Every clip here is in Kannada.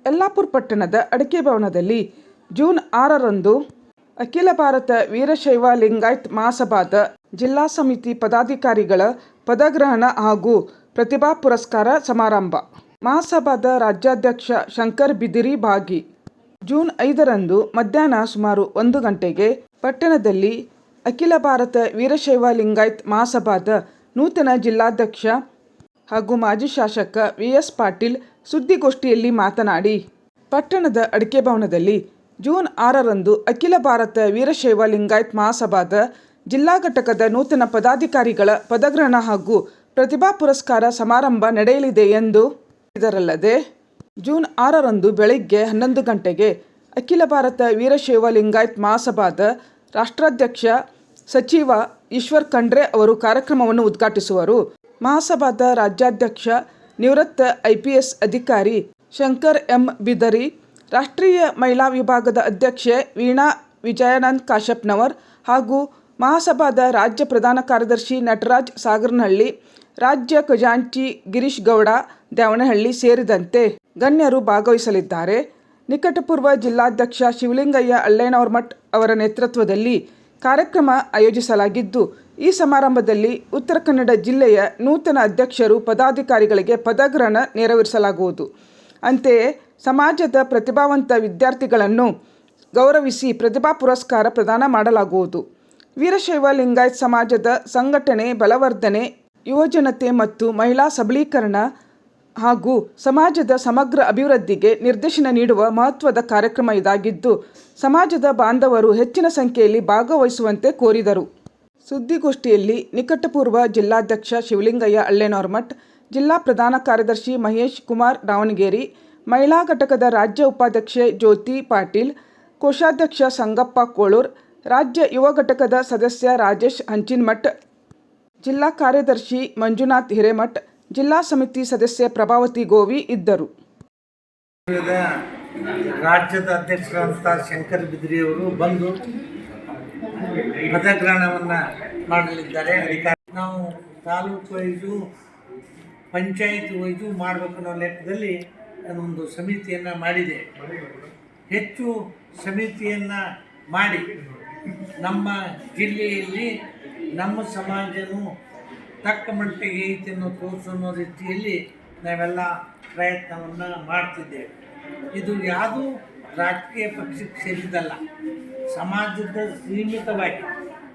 ಯಲ್ಲಾಪುರ ಪಟ್ಟಣದ ಅಡಿಕೆ ಭವನದಲ್ಲಿ ಜೂನ್ 6ರಂದು ಅಖಿಲ ಭಾರತ ವೀರಶೈವ ಲಿಂಗಾಯತ್ ಮಹಾಸಭಾದ ಜಿಲ್ಲಾ ಸಮಿತಿ ಪದಾಧಿಕಾರಿಗಳ ಪದಗ್ರಹಣ ಹಾಗೂ ಪ್ರತಿಭಾ ಪುರಸ್ಕಾರ ಸಮಾರಂಭ. ಮಹಾಸಭಾದ ರಾಜ್ಯಾಧ್ಯಕ್ಷ ಶಂಕರ್ ಬಿದಿರಿ ಭಾಗಿ. ಜೂನ್ 5ರಂದು ಮಧ್ಯಾಹ್ನ ಸುಮಾರು 1 ಗಂಟೆಗೆ ಪಟ್ಟಣದಲ್ಲಿ ಅಖಿಲ ಭಾರತ ವೀರಶೈವ ಲಿಂಗಾಯತ್ ಮಹಾಸಭಾದ ನೂತನ ಜಿಲ್ಲಾಧ್ಯಕ್ಷ ಹಾಗೂ ಮಾಜಿ ಶಾಸಕ ವಿ.ಎಸ್. ಪಾಟೀಲ್ ಸುದ್ದಿಗೋಷ್ಠಿಯಲ್ಲಿ ಮಾತನಾಡಿ, ಪಟ್ಟಣದ ಅಡಿಕೆ ಭವನದಲ್ಲಿ ಜೂನ್ 6ರಂದು ಅಖಿಲ ಭಾರತ ವೀರಶೈವ ಲಿಂಗಾಯತ್ ಮಹಾಸಭಾದ ಜಿಲ್ಲಾ ಘಟಕದ ನೂತನ ಪದಾಧಿಕಾರಿಗಳ ಪದಗ್ರಹಣ ಹಾಗೂ ಪ್ರತಿಭಾ ಪುರಸ್ಕಾರ ಸಮಾರಂಭ ನಡೆಯಲಿದೆ ಎಂದು ಇದರಲ್ಲದೆ ಜೂನ್ 6ರಂದು ಬೆಳಗ್ಗೆ 11 ಗಂಟೆಗೆ ಅಖಿಲ ಭಾರತ ವೀರಶೈವ ಲಿಂಗಾಯತ್ ಮಹಾಸಭಾದ ರಾಷ್ಟ್ರಾಧ್ಯಕ್ಷ ಸಚಿವ ಈಶ್ವರ್ ಖಂಡ್ರೆ ಅವರು ಕಾರ್ಯಕ್ರಮವನ್ನು ಉದ್ಘಾಟಿಸುವರು. ಮಹಾಸಭಾದ ರಾಜ್ಯಾಧ್ಯಕ್ಷ ನಿವೃತ್ತ IPS ಅಧಿಕಾರಿ ಶಂಕರ್ ಎಂ ಬಿದರಿ, ರಾಷ್ಟ್ರೀಯ ಮಹಿಳಾ ವಿಭಾಗದ ಅಧ್ಯಕ್ಷೆ ವೀಣಾ ವಿಜಯಾನಂದ್ ಕಾಶಪ್ಪನವರ್ ಹಾಗೂ ಮಹಾಸಭಾದ ರಾಜ್ಯ ಪ್ರಧಾನ ಕಾರ್ಯದರ್ಶಿ ನಟರಾಜ್ ಸಾಗರನಹಳ್ಳಿ, ರಾಜ್ಯ ಖಜಾಂಚಿ ಗಿರೀಶ್ ಗೌಡ ದ್ಯಾವನಹಳ್ಳಿ ಸೇರಿದಂತೆ ಗಣ್ಯರು ಭಾಗವಹಿಸಲಿದ್ದಾರೆ. ನಿಕಟಪೂರ್ವ ಜಿಲ್ಲಾಧ್ಯಕ್ಷ ಶಿವಲಿಂಗಯ್ಯ ಅಳ್ಳೇನವರಮಠ್ ಅವರ ನೇತೃತ್ವದಲ್ಲಿ ಕಾರ್ಯಕ್ರಮ ಆಯೋಜಿಸಲಾಗಿದ್ದು, ಈ ಸಮಾರಂಭದಲ್ಲಿ ಉತ್ತರ ಕನ್ನಡ ಜಿಲ್ಲೆಯ ನೂತನ ಅಧ್ಯಕ್ಷರು ಪದಾಧಿಕಾರಿಗಳಿಗೆ ಪದಗ್ರಹಣ ನೆರವೇರಿಸಲಾಗುವುದು. ಅಂತೆಯೇ ಸಮಾಜದ ಪ್ರತಿಭಾವಂತ ವಿದ್ಯಾರ್ಥಿಗಳನ್ನು ಗೌರವಿಸಿ ಪ್ರತಿಭಾ ಪುರಸ್ಕಾರ ಪ್ರದಾನ ಮಾಡಲಾಗುವುದು. ವೀರಶೈವ ಲಿಂಗಾಯತ್ ಸಮಾಜದ ಸಂಘಟನೆ, ಬಲವರ್ಧನೆ, ಯುವಜನತೆ ಮತ್ತು ಮಹಿಳಾ ಸಬಲೀಕರಣ ಹಾಗೂ ಸಮಾಜದ ಸಮಗ್ರ ಅಭಿವೃದ್ಧಿಗೆ ನಿರ್ದೇಶನ ನೀಡುವ ಮಹತ್ವದ ಕಾರ್ಯಕ್ರಮ ಇದಾಗಿದ್ದು, ಸಮಾಜದ ಬಾಂಧವರು ಹೆಚ್ಚಿನ ಸಂಖ್ಯೆಯಲ್ಲಿ ಭಾಗವಹಿಸುವಂತೆ ಕೋರಿದರು. ಸುದ್ದಿಗೋಷ್ಠಿಯಲ್ಲಿ ನಿಕಟಪೂರ್ವ ಜಿಲ್ಲಾಧ್ಯಕ್ಷ ಶಿವಲಿಂಗಯ್ಯ ಅಳ್ಳೇನವರಮಠ್, ಜಿಲ್ಲಾ ಪ್ರಧಾನ ಕಾರ್ಯದರ್ಶಿ ಮಹೇಶ್ ಕುಮಾರ್ ದಾವಣಗೆರೆ, ಮಹಿಳಾ ಘಟಕದ ರಾಜ್ಯ ಉಪಾಧ್ಯಕ್ಷೆ ಜ್ಯೋತಿ ಪಾಟೀಲ್, ಕೋಶಾಧ್ಯಕ್ಷ ಸಂಗಪ್ಪ ಕೋಳೂರ್, ರಾಜ್ಯ ಯುವ ಘಟಕದ ಸದಸ್ಯ ರಾಜೇಶ್ ಹಂಚಿನಮಠ್, ಜಿಲ್ಲಾ ಕಾರ್ಯದರ್ಶಿ ಮಂಜುನಾಥ್ ಹಿರೇಮಠ್, ಜಿಲ್ಲಾ ಸಮಿತಿ ಸದಸ್ಯೆ ಪ್ರಭಾವತಿ ಗೋವಿ ಇದ್ದರು. ರಾಜ್ಯದ ಅಧ್ಯಕ್ಷರಾದಂಥ ಶಂಕರ್ ಬಿದ್ರಿಯವರು ಬಂದು ಪದಗ್ರಹಣವನ್ನು ಮಾಡಲಿದ್ದಾರೆ. ನಾವು ತಾಲೂಕು ವೈಸು ಪಂಚಾಯತ್ ವೈಸು ಮಾಡಬೇಕು ಅನ್ನೋ ಲೆಕ್ಕದಲ್ಲಿ ಒಂದು ಸಮಿತಿಯನ್ನು ಮಾಡಿದೆ. ಹೆಚ್ಚು ಸಮಿತಿಯನ್ನು ಮಾಡಿ ನಮ್ಮ ಜಿಲ್ಲೆಯಲ್ಲಿ ನಮ್ಮ ಸಮಾಜನೂ ತಕ್ಕ ಮಟ್ಟಿಗೆ ಐತೆಯನ್ನು ತೋರಿಸೋ ರೀತಿಯಲ್ಲಿ ನಾವೆಲ್ಲ ಪ್ರಯತ್ನವನ್ನು ಮಾಡ್ತಿದ್ದೇವೆ. ಇದು ಯಾವುದೂ ರಾಜಕೀಯ ಪಕ್ಷಕ್ಕೆ ಸೇರಿದ್ದಲ್ಲ, ಸಮಾಜದ ಸೀಮಿತವಾಗಿ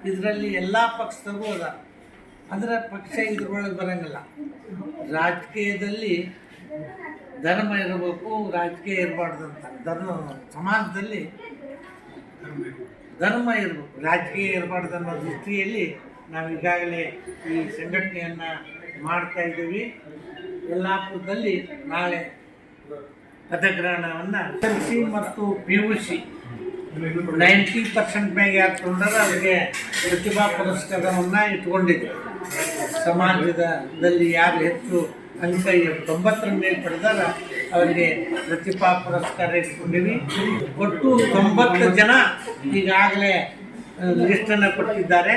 ಇದರಲ್ಲಿ ಎಲ್ಲ ಪಕ್ಷದವರು ಅದ. ಅಂದರೆ ಪಕ್ಷ ಇದ್ರೊಳಗೆ ಬರೋಂಗಿಲ್ಲ. ರಾಜಕೀಯದಲ್ಲಿ ಧರ್ಮ ಇರಬೇಕು, ರಾಜಕೀಯ ಇರಬಾರ್ದು ಅಂತ. ಸಮಾಜದಲ್ಲಿ ಧರ್ಮ ಇರಬೇಕು, ರಾಜಕೀಯ ಇರಬಾರ್ದು ಅನ್ನೋ ದೃಷ್ಟಿಯಲ್ಲಿ ನಾವು ಈಗಾಗಲೇ ಈ ಸಂಘಟನೆಯನ್ನು ಮಾಡ್ತಾ ಇದ್ದೀವಿ. ಯಲ್ಲಾಪುರದಲ್ಲಿ ನಾಳೆ ಪದಗ್ರಹಣವನ್ನು SSLC ಮತ್ತು PUC 90% ಮ್ಯಾಗೆ ಯಾರು ತೊಗೊಂಡ್ರೆ ಅವರಿಗೆ ಪ್ರತಿಭಾ ಪುರಸ್ಕಾರವನ್ನು ಇಟ್ಕೊಂಡಿದ್ದೆ. ಸಮಾಜದಲ್ಲಿ ಯಾರು ಹೆಚ್ಚು ಅಂಕ 90ರ ಮೇಲೆ ಪಡೆದಾರ ಅವರಿಗೆ ಪ್ರತಿಭಾ ಪುರಸ್ಕಾರ ಇಟ್ಕೊಂಡಿವಿ. ಒಟ್ಟು 90 ಜನ ಈಗಾಗಲೇ ಲಿಸ್ಟನ್ನು ಕೊಟ್ಟಿದ್ದಾರೆ.